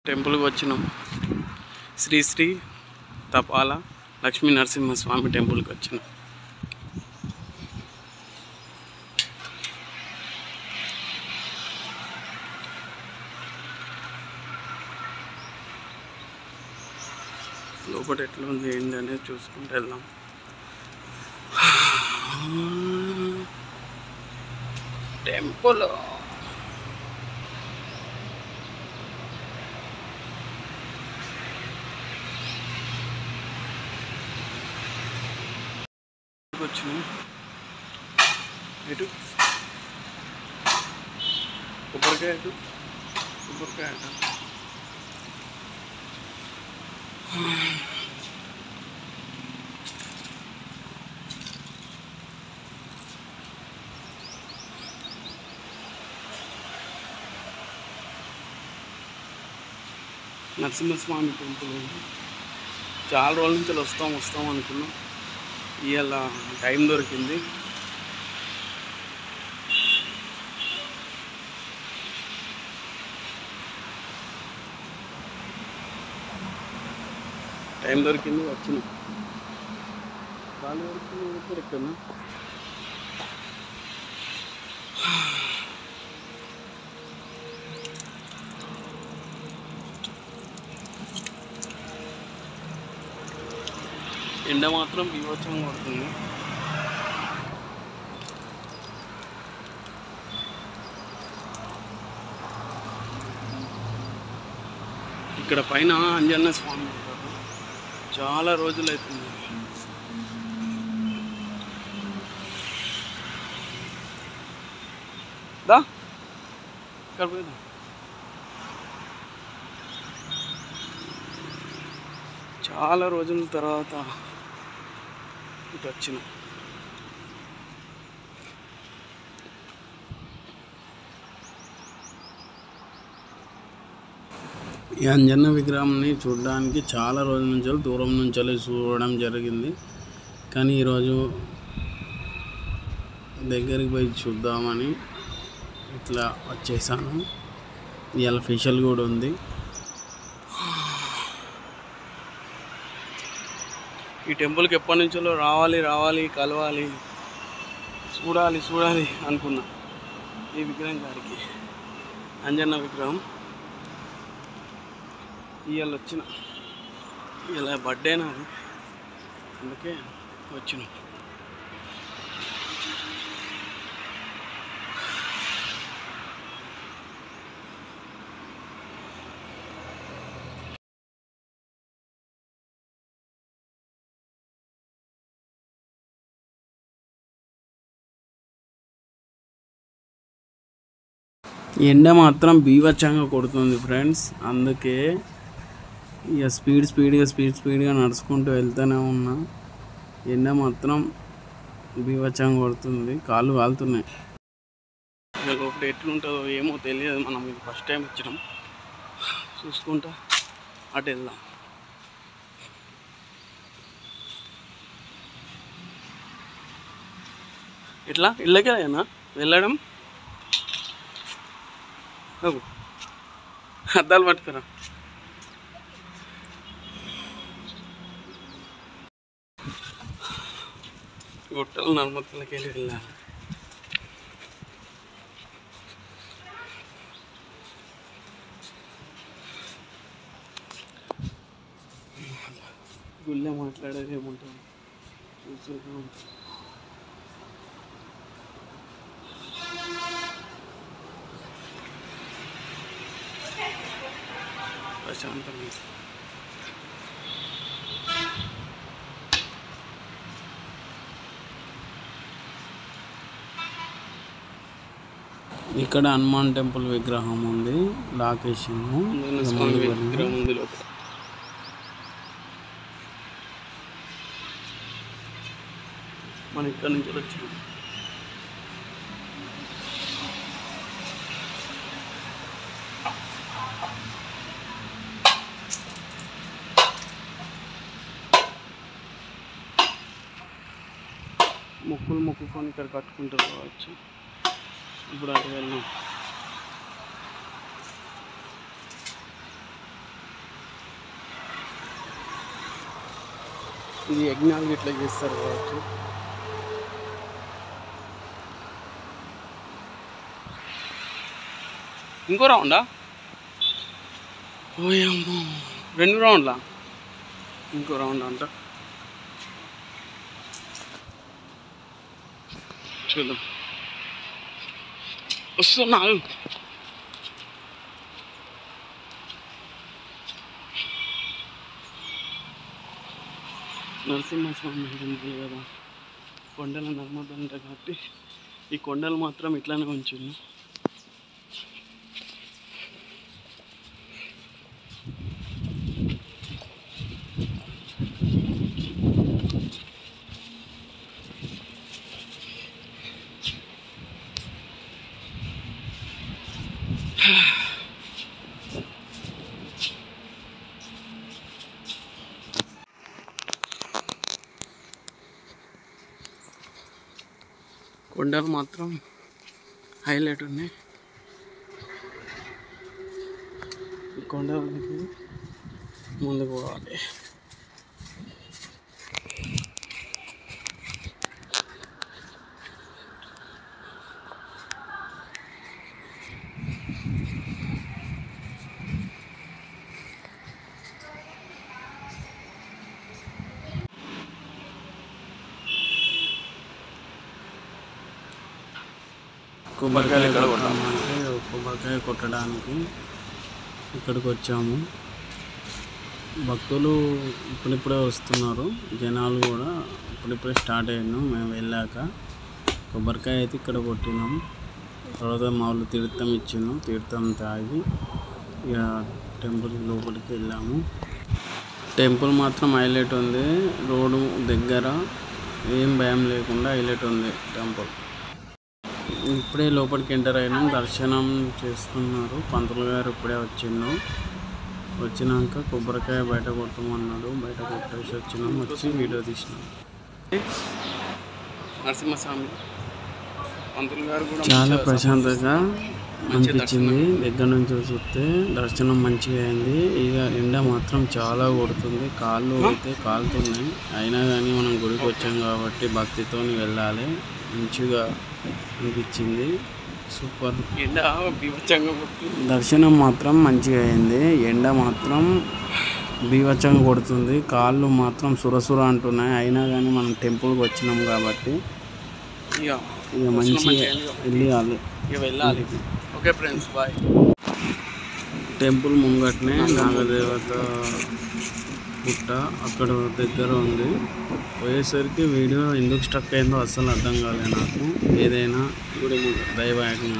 టెంపుల్కి వచ్చినాం. శ్రీ శ్రీ తపాల లక్ష్మీ నరసింహస్వామి టెంపుల్కి వచ్చినాం. లోపల ఎట్లా ఉంది ఏంటి అనేది చూసుకుంటూ వెళ్దాం. టెంపుల్ వచ్చినాం. ఎటు కొబ్బరికాయ అటు కొబ్బరికాయ అట. నరసింహస్వామి టెంపుల్ చాలా రోజుల నుంచి వస్తాం అనుకున్నాం. ఇవాళ టైం దొరికింది. వచ్చిన బాగా వరకు ఎక్కడ ఎండ మాత్రం బీభత్సంగా కొడుతుంది. ఇక్కడ పైన అంజన్న స్వామి ఉంటారు. చాలా రోజులు అవుతుంది. దా ఇక్కడ పోయిదా. చాలా రోజుల తర్వాత ఇటు వచ్చిన. ఈ అంజన్న విగ్రహాన్ని చూడడానికి చాలా రోజుల నుంచి దూరం నుంచి చూడడం జరిగింది. కానీ ఈరోజు దగ్గరికి పోయి చూద్దామని ఇట్లా వచ్చేసాను. ఇవాళ ఫేషియల్ కూడా ఉంది. ఈ టెంపుల్కి ఎప్పటి నుంచో రావాలి కలవాలి చూడాలి అనుకున్నా. ఈ విగ్రహం గారికి అంజన్న విగ్రహం ఇవాళ వచ్చిన. ఇలా బర్త్డే నాది, అందుకే వచ్చిన. ఎండ మాత్రం బీభత్సంగా కొడుతుంది ఫ్రెండ్స్. అందుకే ఇక స్పీడ్గా నడుచుకుంటూ వెళ్తూనే ఉన్నా. ఎండ మాత్రం బీభత్సంగా కొడుతుంది. కాళ్ళు కాలుతున్నాయి. లోపల ఎట్లుంటుందో ఏమో తెలియదు. మనం ఇది ఫస్ట్ టైం వచ్చినాం. చూసుకుంటా అటు వెళ్దాం. ఇట్లా ఇళ్ళకేనా వెళ్ళడం? అద్దాలు పట్టుకురా. గుట్టలు నర్మతులకి వెళ్ళాలి. గుళ్ళే మాట్లాడేది ఏముంటుంది, చూస్తూనే ఉంటుంది. ప్రశాంతంగా ఇక్కడ హనుమాన్ టెంపుల్ విగ్రహం ఉంది. లాకేషను విగ్రహం ఉంది లోపల. మనం ఇక్కడ నుంచి వచ్చినాం. మొక్కులు మొక్కుకొని ఇక్కడ కట్టుకుంటారు కావచ్చు. ఇప్పుడు అటు వెళ్ళాం. ఇది యజ్ఞాలు ఇట్లా చేస్తారు కావచ్చు. ఇంకో రౌండా? ఓయమ్మో, 2 రౌండ్లా? ఇంకో రౌండ్ అంట. చూద్దాం. వస్తున్నాను. నరసింహస్వామి ఉంది కదా, కొండల నర్మద అంట కాబట్టి ఈ కొండలు మాత్రం ఇట్లానే ఉంచింది. కొండలు మాత్రం హైలైట్ ఉన్నాయి. ఈ కొండలకి ముందుకు పోవాలి. కొబ్బరికాయ కొట్టడానికి ఇక్కడికి వచ్చాము. భక్తులు ఇప్పుడిప్పుడే వస్తున్నారు, జనాలు కూడా ఇప్పుడిప్పుడే స్టార్ట్ అయ్యాను. మేము వెళ్ళాక కొబ్బరికాయ అయితే ఇక్కడ కొట్టినాం. తర్వాత మామూలు తీర్థం ఇచ్చినాం, తీర్థం తాగి ఇక టెంపుల్ లోపలికి వెళ్ళాము. టెంపుల్ మాత్రం హైలైట్ ఉంది. రోడ్డు దగ్గర ఏం భయం లేకుండా హైలైట్ ఉంది టెంపుల్. ఇప్పుడే లోపలికి ఎంటర్ అయినాం, దర్శనం చేసుకున్నారు. పంతులు గారు ఇప్పుడే వచ్చినాక కొబ్బరికాయ బయట కొట్టమన్నాడు. బయట కొట్టేసి వచ్చినాం. వచ్చి వీడియో తీసినాం. నరసింహస్వామి పంతులు గారు కూడా చాలా ప్రశాంతంగా అనిపించింది. దగ్గర నుంచి చూస్తే దర్శనం మంచిగా అయింది. ఇక ఎండ మాత్రం చాలా కొడుతుంది, కాళ్ళు అయితే కాలుతున్నాయి. అయినా కానీ మనం గుడికి వచ్చాం కాబట్టి భక్తితో వెళ్ళాలి. మంచిగా అనిపించింది, సూపర్. ఎండ బీభత్సంగా కొడుతుంది. దర్శనం మాత్రం మంచిగా అయింది. ఎండ మాత్రం బీభత్సంగా కొడుతుంది, కాళ్ళు మాత్రం సురసుర అంటున్నాయి. అయినా కానీ మనం టెంపుల్కి వచ్చినాం కాబట్టి ఇక మంచిగా వెళ్ళాలి. Okay friends, bye. టెంపుల్ ముంగట్నే నాగదేవత పుట్ట అక్కడ దగ్గర ఉంది. పోయేసరికి వీడియో ఎందుకు స్ట్రక్ అయిందో అస్సలు అర్థం కాలేదు నాకు. ఏదైనా దైవ ఆజ్ఞ.